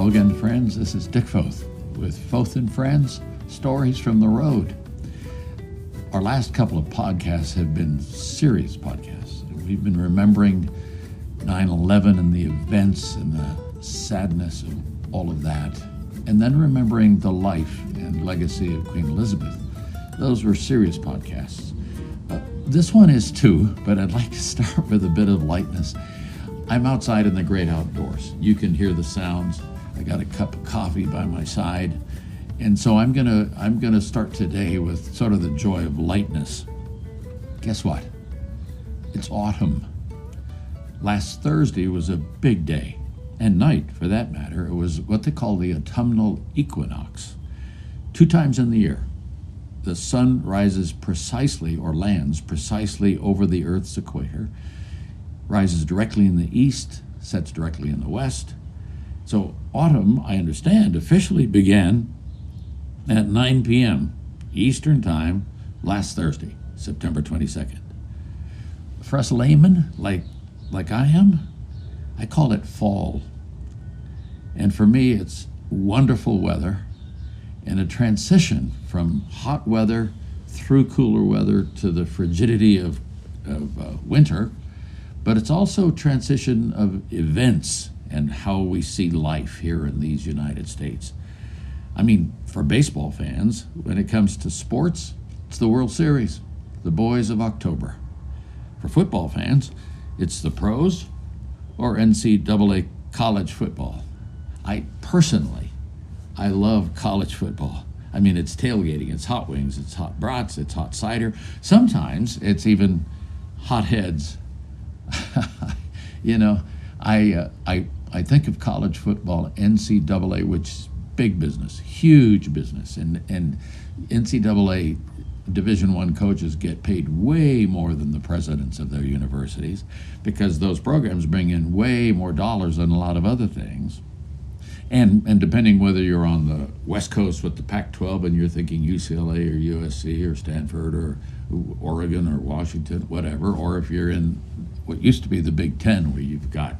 Hello again, friends. This is Dick Foth with Foth and Friends, Stories from the Road. Our last couple of podcasts have been serious podcasts. We've been remembering 9/11 and the events and the sadness of all of that, and then remembering the life and legacy of Queen Elizabeth. Those were serious podcasts. This one is too, but I'd like to start with a bit of lightness. I'm outside in the great outdoors. You can hear the sounds. I got a cup of coffee by my side. And so I'm gonna start today with sort of the joy of lightness. Guess what? It's autumn. Last Thursday was a big day, and night for that matter. It was what they call the autumnal equinox. 2 times in the year, the sun rises precisely or lands precisely over the Earth's equator, rises directly in the east, sets directly in the west. So autumn, I understand, officially began at 9 p.m. Eastern Time last Thursday, September 22nd. For us laymen, like I am, I call it fall. And for me, it's wonderful weather and a transition from hot weather through cooler weather to the frigidity of winter. But it's also a transition of events and how we see life here in these United States. I mean, for baseball fans, when it comes to sports, it's the World Series, the boys of October. For football fans, it's the pros or NCAA college football. I love college football. I mean, it's tailgating, it's hot wings, it's hot brats, it's hot cider. Sometimes it's even hot heads. You know, I think of college football, NCAA, which is big business, huge business, and NCAA Division I coaches get paid way more than the presidents of their universities because those programs bring in way more dollars than a lot of other things. And depending whether you're on the West Coast with the Pac-12 and you're thinking UCLA or USC or Stanford or Oregon or Washington, whatever, or if you're in what used to be the Big Ten, where you've got,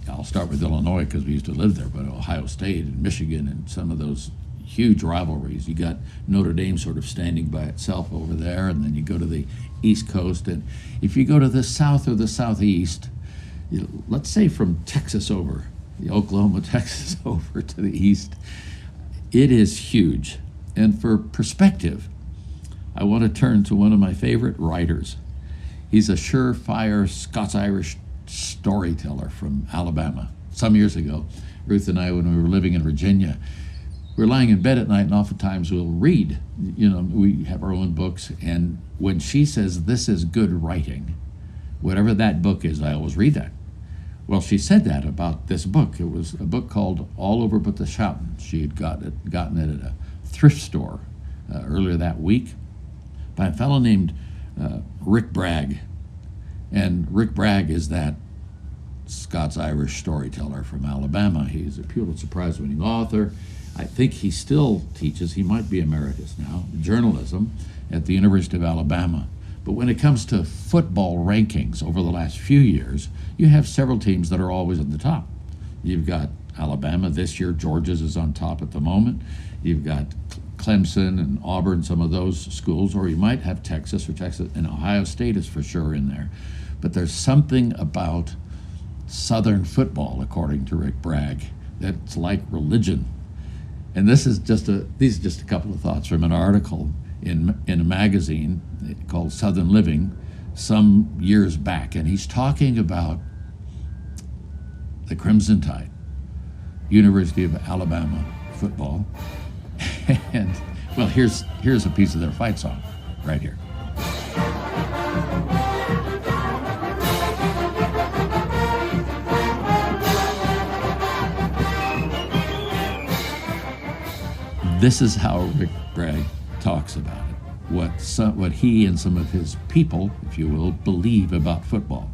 I'll start with Illinois because we used to live there, but Ohio State and Michigan and some of those huge rivalries. You got Notre Dame sort of standing by itself over there, and then you go to the East Coast, and if you go to the South or the Southeast, let's say from Texas over, the Oklahoma, Texas over to the east, it is huge. And for perspective, I want to turn to one of my favorite writers. He's a surefire Scots-Irish storyteller from Alabama. Some years ago, Ruth and I, when we were living in Virginia, we were lying in bed at night, and oftentimes we'll read. You know, we have our own books, and when she says this is good writing, whatever that book is, I always read that. Well, she said that about this book. It was a book called All Over But the Shoutin'. She had gotten it at a thrift store earlier that week by a fellow named Rick Bragg. And Rick Bragg is that Scots-Irish storyteller from Alabama. He's a Pulitzer Prize-winning author. I think he still teaches, he might be emeritus now, journalism at the University of Alabama. But when it comes to football rankings over the last few years, you have several teams that are always at the top. You've got Alabama this year. Georgia's is on top at the moment. You've got Clemson and Auburn, some of those schools, or you might have Texas, and Ohio State is for sure in there. But there's something about Southern football, according to Rick Bragg, that's like religion. And these are just a couple of thoughts from an article in a magazine called Southern Living some years back, and he's talking about the Crimson Tide, University of Alabama football. And well, here's a piece of their fight song right here. This is how Rick Bragg talks about it, what he and some of his people, if you will, believe about football.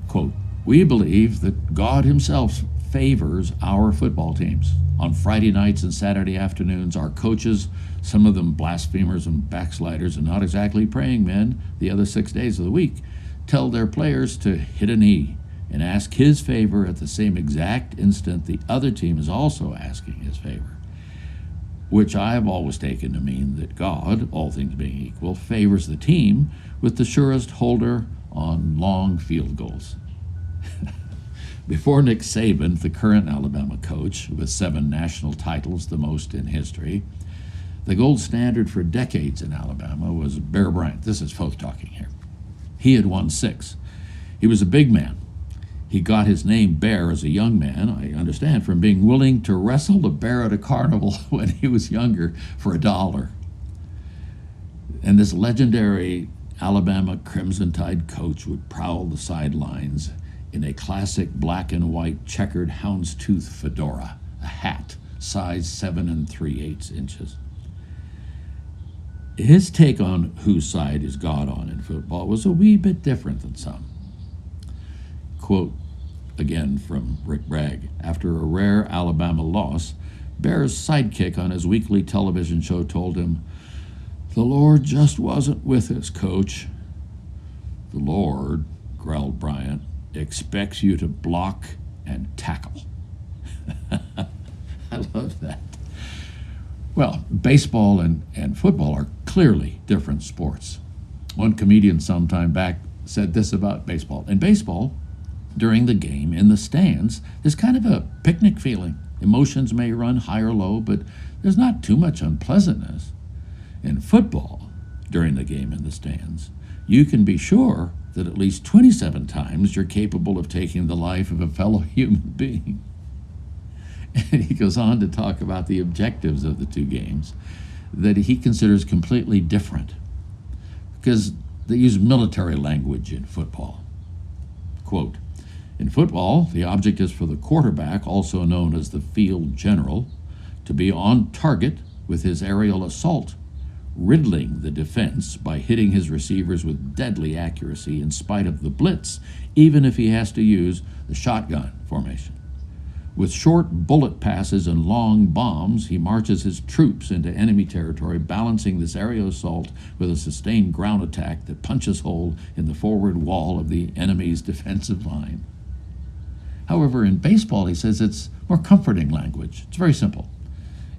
Quote, "We believe that God himself favors our football teams. On Friday nights and Saturday afternoons, our coaches, some of them blasphemers and backsliders and not exactly praying men the other 6 days of the week, tell their players to hit a knee and ask his favor at the same exact instant the other team is also asking his favor, which I have always taken to mean that God, all things being equal, favors the team with the surest holder on long field goals. Before Nick Saban, the current Alabama coach, with 7 national titles, the most in history, the gold standard for decades in Alabama was Bear Bryant. This is Foth talking here. He had won 6. He was a big man. He got his name Bear as a young man, I understand, from being willing to wrestle a bear at a carnival when he was younger for $1. And this legendary Alabama Crimson Tide coach would prowl the sidelines in a classic black and white checkered houndstooth fedora, a hat, size 7 3/8 inches. His take on whose side is God on in football was a wee bit different than some. Quote, again from Rick Bragg, after a rare Alabama loss, Bear's sidekick on his weekly television show told him, "The Lord just wasn't with us, Coach." "The Lord," growled Bryant, "expects you to block and tackle." I love that. Well, baseball and football are clearly different sports. One comedian some time back said this about baseball. In baseball, during the game, in the stands, there's kind of a picnic feeling. Emotions may run high or low, but there's not too much unpleasantness. In football, during the game in the stands, you can be sure that at least 27 times you're capable of taking the life of a fellow human being. And he goes on to talk about the objectives of the two games that he considers completely different because they use military language in football. Quote, "In football, the object is for the quarterback, also known as the field general, to be on target with his aerial assault, riddling the defense by hitting his receivers with deadly accuracy in spite of the blitz, even if he has to use the shotgun formation. With short bullet passes and long bombs, he marches his troops into enemy territory, balancing this aerial assault with a sustained ground attack that punches hole in the forward wall of the enemy's defensive line." However, in baseball, he says it's more comforting language. It's very simple.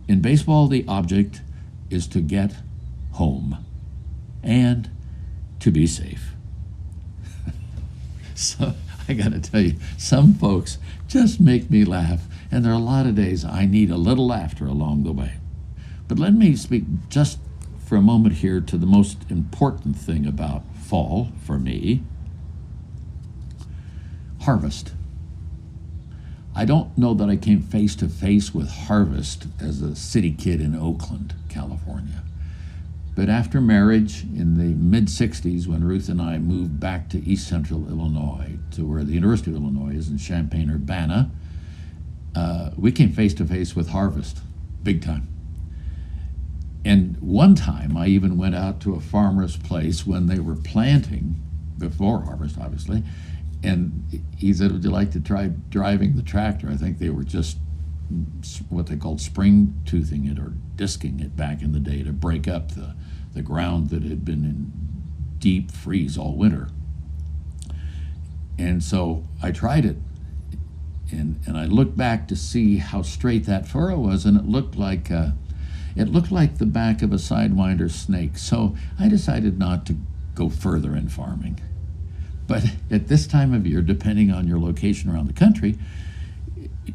In baseball, the object is to get home and to be safe. So I got to tell you, some folks just make me laugh, and there are a lot of days I need a little laughter along the way. But let me speak just for a moment here to the most important thing about fall for me: harvest. I don't know that I came face to face with harvest as a city kid in Oakland, California. But after marriage in the mid-'60s, when Ruth and I moved back to East Central Illinois, to where the University of Illinois is in Champaign-Urbana, we came face to face with harvest, big time. And one time I even went out to a farmer's place when they were planting, before harvest obviously, and he said, "Would you like to try driving the tractor?" I think they were just what they called spring toothing it or disking it back in the day to break up the ground that had been in deep freeze all winter. And so I tried it, and I looked back to see how straight that furrow was, and it looked like the back of a sidewinder snake. So I decided not to go further in farming. But at this time of year, depending on your location around the country,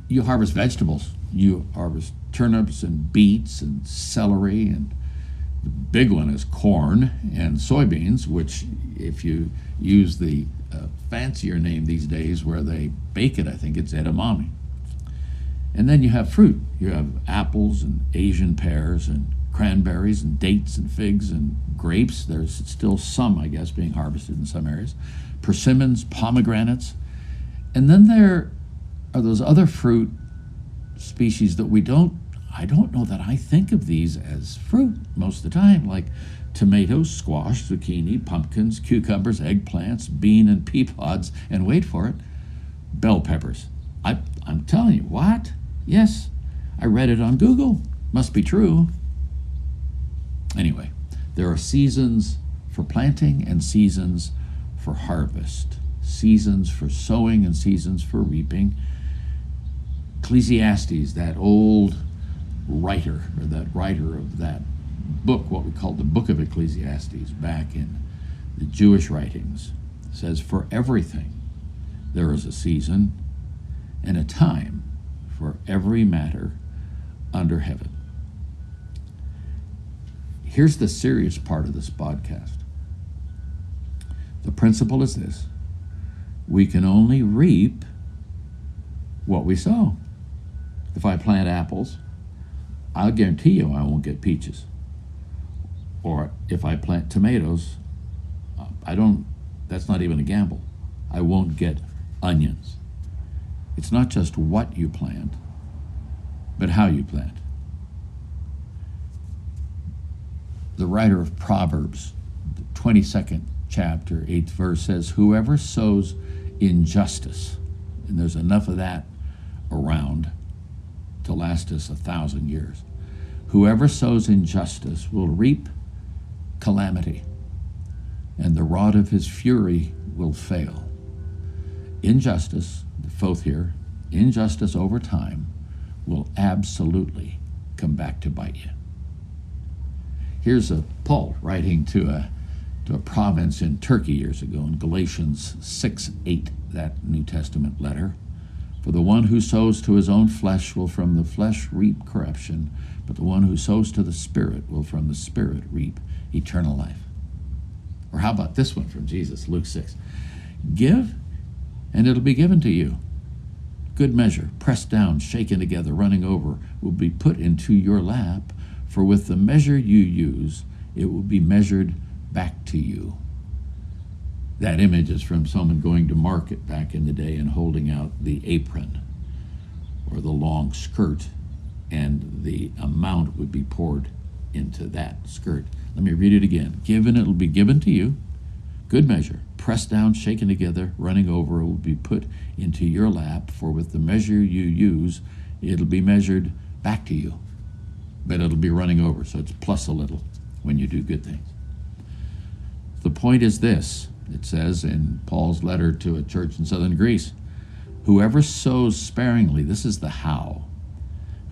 you harvest vegetables. You harvest turnips and beets and celery, and the big one is corn and soybeans, which if you use the fancier name these days where they bake it, I think it's edamame. And then you have fruit. You have apples and Asian pears and cranberries and dates and figs and grapes. There's still some, I guess, being harvested in some areas. Persimmons, pomegranates. And then there are those other fruit species that I don't know that I think of these as fruit most of the time, like tomatoes, squash, zucchini, pumpkins, cucumbers, eggplants, bean and pea pods, and wait for it, bell peppers. I'm telling you, what? Yes, I read it on Google. Must be true. Anyway, there are seasons for planting and seasons for harvest. seasons for sowing and seasons for reaping. Ecclesiastes, that old writer, or that writer of that book, what we call the book of Ecclesiastes, back in the Jewish writings, says, for everything there is a season and a time for every matter under heaven. Here's the serious part of this podcast. The principle is this: we can only reap what we sow. If I plant apples, I'll guarantee you I won't get peaches. Or if I plant tomatoes, that's not even a gamble. I won't get onions. It's not just what you plant, but how you plant. The writer of Proverbs, the 22nd chapter, 8th verse says, whoever sows injustice, and there's enough of that around to last us 1,000 years. Whoever sows injustice will reap calamity, and the rod of his fury will fail. Injustice, both here, injustice over time will absolutely come back to bite you. Here's Paul writing to a province in Turkey years ago in Galatians 6:8, that New Testament letter. For the one who sows to his own flesh will from the flesh reap corruption, but the one who sows to the Spirit will from the Spirit reap eternal life. Or how about this one from Jesus, Luke 6? Give, and it'll be given to you. Good measure, pressed down, shaken together, running over, will be put into your lap, for with the measure you use, it will be measured back to you. That image is from someone going to market back in the day and holding out the apron or the long skirt, and the amount would be poured into that skirt. Let me read it again. Given, it will be given to you. Good measure, pressed down, shaken together, running over, it will be put into your lap, for with the measure you use, it'll be measured back to you. But it'll be running over, so it's plus a little when you do good things. The point is this, it says in Paul's letter to a church in southern Greece, whoever sows sparingly, this is the how,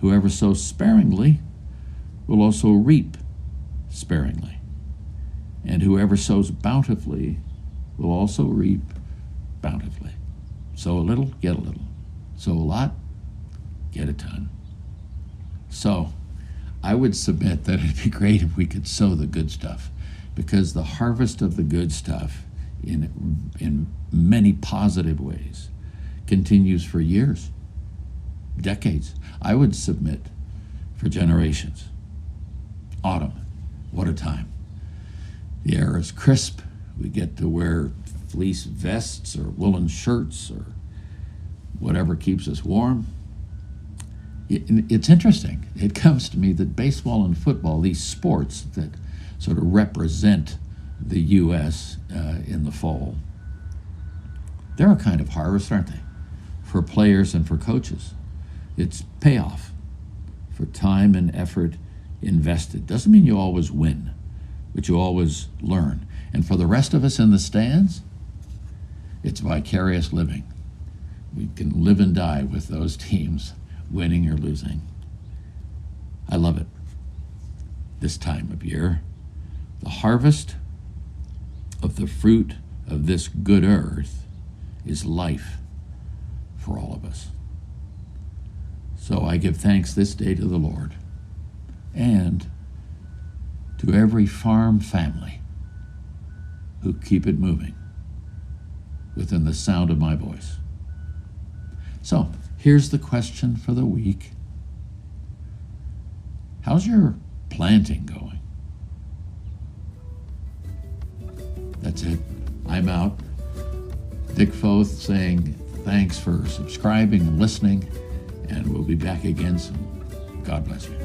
whoever sows sparingly will also reap sparingly. And whoever sows bountifully will also reap bountifully. Sow a little, get a little. Sow a lot, get a ton. So I would submit that it'd be great if we could sow the good stuff, because the harvest of the good stuff in many positive ways continues for years, decades. I would submit for generations. Autumn, what a time. The air is crisp. We get to wear fleece vests or woolen shirts or whatever keeps us warm. It's interesting. It comes to me that baseball and football, these sports that sort of represent the U.S. In the fall, they're a kind of harvest, aren't they? For players and for coaches. It's payoff for time and effort invested. Doesn't mean you always win, but you always learn. And for the rest of us in the stands, it's vicarious living. We can live and die with those teams, winning or losing. I love it. This time of year, the harvest of the fruit of this good earth is life for all of us. So I give thanks this day to the Lord and to every farm family who keep it moving within the sound of my voice. So here's the question for the week. How's your planting going? That's it. I'm out. Dick Foth saying thanks for subscribing and listening, and we'll be back again soon. God bless you.